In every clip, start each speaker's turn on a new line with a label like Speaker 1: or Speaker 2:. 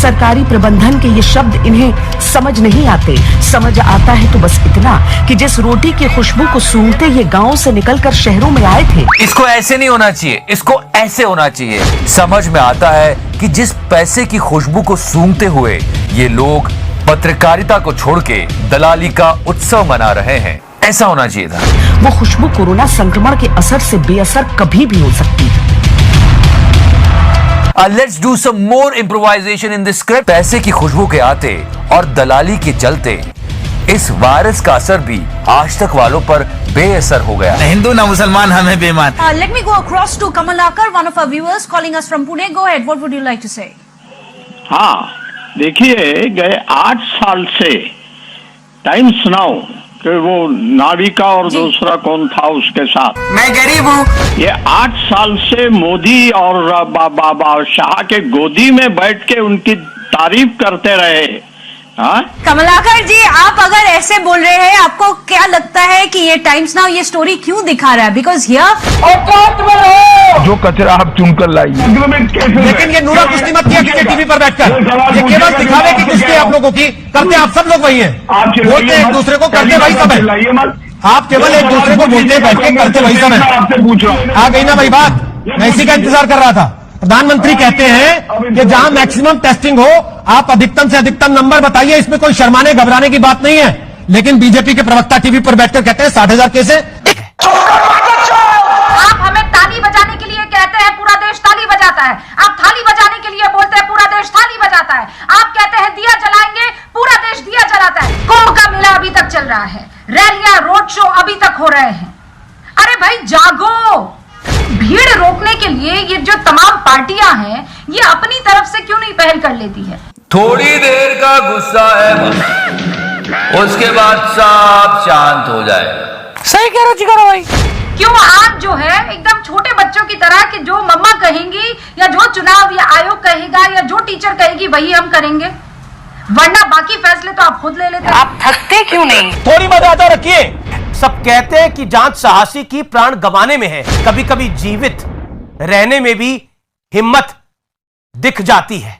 Speaker 1: सरकारी प्रबंधन के ये शब्द इन्हें समझ नहीं आते। समझ आता है तो बस इतना कि जिस रोटी की खुशबू को सूंघते ये गाँव से निकलकर शहरों में आए थे।
Speaker 2: इसको ऐसे नहीं होना चाहिए, इसको ऐसे होना चाहिए। समझ में आता है कि जिस पैसे की खुशबू को सूंघते हुए ये लोग पत्रकारिता को छोड़ के दलाली का उत्सव मना रहे हैं, ऐसा होना चाहिए था।
Speaker 1: वो खुशबू कोरोना संक्रमण के असर से बेअसर कभी भी हो सकती है।
Speaker 2: Let's do some more improvisation in this script. पैसे की खुशबू के आते और दलाली के चलते इस वायरस का असर भी आज तक वालों पर बेअसर हो गया।
Speaker 3: हिंदू ना मुसलमान हमें बेईमान।
Speaker 4: Let me go across to Kamalakar, one of our viewers calling us from Pune. Go ahead. What would you like to say?
Speaker 5: हाँ, देखिए गए 8 साल से टाइम्स नाउ कि वो नाविका और दूसरा कौन था उसके साथ,
Speaker 3: मैं गरीब हूँ।
Speaker 5: ये 8 साल से मोदी और शाह के गोदी में बैठ के उनकी तारीफ करते रहे। हाँ?
Speaker 4: कमलाकर जी, आप अगर ऐसे बोल रहे हैं, आपको क्या लगता है कि ये टाइम्स नाउ ये स्टोरी क्यों दिखा रहा है? बिकॉज
Speaker 6: जो कचरा आप चुनकर लाई,
Speaker 7: लेकिन ये नूरा कुश्ती मत किया कीजिए टीवी पर बैठकर। ये केवल दिखावे की कुश्ती है आप लोगों की। करते आप सब लोग वही हैं, बोलते एक दूसरे को, करते वही सब है। आप केवल एक दूसरे को बोलते हैं बैठ के, करते वही सब है।
Speaker 6: आपसे पूछ रहा हूँ,
Speaker 7: आ गई ना भाई बात, मैं इसी का इंतजार कर रहा था। प्रधानमंत्री कहते हैं कि जहां मैक्सिमम टेस्टिंग हो आप अधिकतम से अधिकतम नंबर बताइए, इसमें कोई शर्माने घबराने की बात नहीं है। लेकिन बीजेपी के प्रवक्ता टीवी पर बैठकर कहते हैं 60,000 केस है।
Speaker 8: आप हमें ताली बजाने के लिए कहते हैं, पूरा देश ताली बजाता है। आप थाली बजाने के लिए बोलते हैं, पूरा देश थाली बजाता है। आप कहते हैं दिया जलाएंगे, पूरा देश दिया जलाता है। कुंभ का मेला अभी तक चल रहा है, रैलियां रोड शो अभी तक हो रहे हैं। अरे भाई जागो। भीड़ रोकने के लिए ये जो तमाम पार्टियां हैं, ये अपनी तरफ से क्यों नहीं पहल कर लेती है?
Speaker 2: थोड़ी देर का गुस्सा है, उसके बाद सब शांत हो जाएगा।
Speaker 1: सही कह रहे हो भाई।
Speaker 8: क्यों आज जो है एकदम छोटे बच्चों की तरह कि जो मम्मा कहेंगी या जो चुनाव या आयोग कहेगा या जो टीचर कहेगी वही हम करेंगे, वरना बाकी फैसले तो आप खुद ले लेते हैं।
Speaker 1: आप थकते क्यों नहीं?
Speaker 7: थोड़ी मर्यादा रखिए। सब कहते हैं कि जांच साहसी की प्राण गंवाने में है, कभी कभी जीवित रहने में भी हिम्मत दिख जाती है।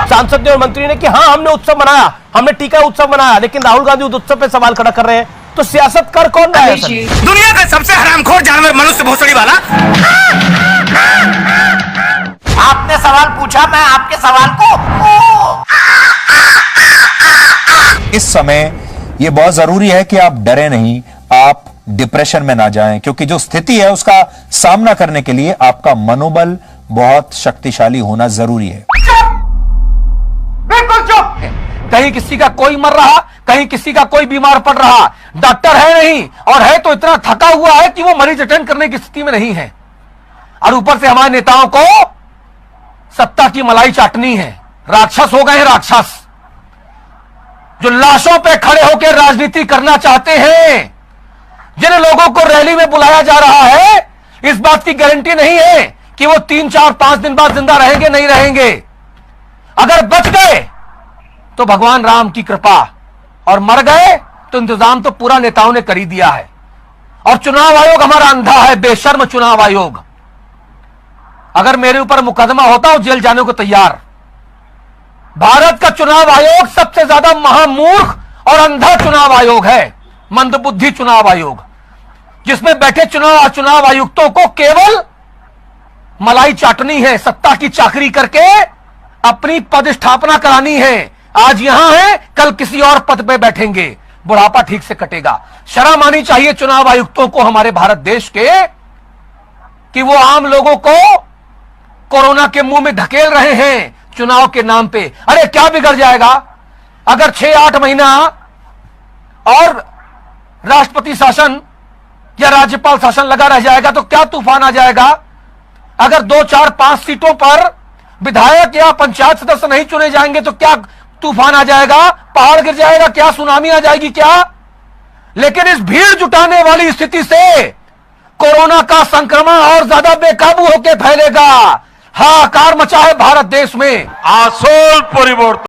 Speaker 7: सांसद ने और मंत्री ने कि हाँ हमने उत्सव मनाया, हमने टीका उत्सव मनाया, लेकिन राहुल गांधी उस उत्सव पे सवाल खड़ा कर रहे हैं। तो सियासत कर कौन रहा है?
Speaker 3: दुनिया का सबसे हरामखोर जानवर मनुष्य भोसड़ी वाला। आपने सवाल पूछा, मैं आपके सवाल को।
Speaker 9: इस समय ये बहुत जरूरी है कि आप डरे नहीं, आप डिप्रेशन में ना जाएं, क्योंकि जो स्थिति है उसका सामना करने के लिए आपका मनोबल बहुत शक्तिशाली होना जरूरी है।
Speaker 7: बिल्कुल चुप। कहीं किसी का कोई मर रहा, कहीं किसी का कोई बीमार पड़ रहा, डॉक्टर है नहीं, और है तो इतना थका हुआ है कि वो मरीज अटेंड करने की स्थिति में नहीं है। और ऊपर से हमारे नेताओं को सत्ता की मलाई चाटनी है। राक्षस हो गए हैं, राक्षस जो लाशों पे खड़े होकर राजनीति करना चाहते हैं। जिन लोगों को रैली में बुलाया जा रहा है, इस बात की गारंटी नहीं है कि वो 3, 4, 5 दिन बाद जिंदा रहेंगे, नहीं रहेंगे। अगर बच गए तो भगवान राम की कृपा, और मर गए तो इंतजाम तो पूरा नेताओं ने कर ही दिया है। और चुनाव आयोग हमारा अंधा है, बेशर्म चुनाव आयोग। अगर मेरे ऊपर मुकदमा होता हूं जेल जाने को तैयार। भारत का चुनाव आयोग सबसे ज्यादा महामूर्ख और अंधा चुनाव आयोग है, मंदबुद्धि चुनाव आयोग, जिसमें बैठे चुनाव आयुक्तों को केवल मलाई चाटनी है, सत्ता की चाकरी करके अपनी पद स्थापना करानी है। आज यहां है, कल किसी और पद पे बैठेंगे, बुढ़ापा ठीक से कटेगा। शर्म आनी चाहिए चुनाव आयुक्तों को हमारे भारत देश के, कि वो आम लोगों को कोरोना के मुंह में धकेल रहे हैं चुनाव के नाम पे। अरे क्या बिगड़ जाएगा अगर 6-8 महीना और राष्ट्रपति शासन या राज्यपाल शासन लगा रह जाएगा तो क्या तूफान आ जाएगा? अगर 2, 4, 5 सीटों पर विधायक या पंचायत सदस्य नहीं चुने जाएंगे तो क्या तूफान आ जाएगा? पहाड़ गिर जाएगा क्या? सुनामी आ जाएगी क्या? लेकिन इस भीड़ जुटाने वाली स्थिति से कोरोना का संक्रमण और ज्यादा बेकाबू होकर फैलेगा। हाहाकार मचा है भारत देश में।
Speaker 6: आसोल परिवर्तन।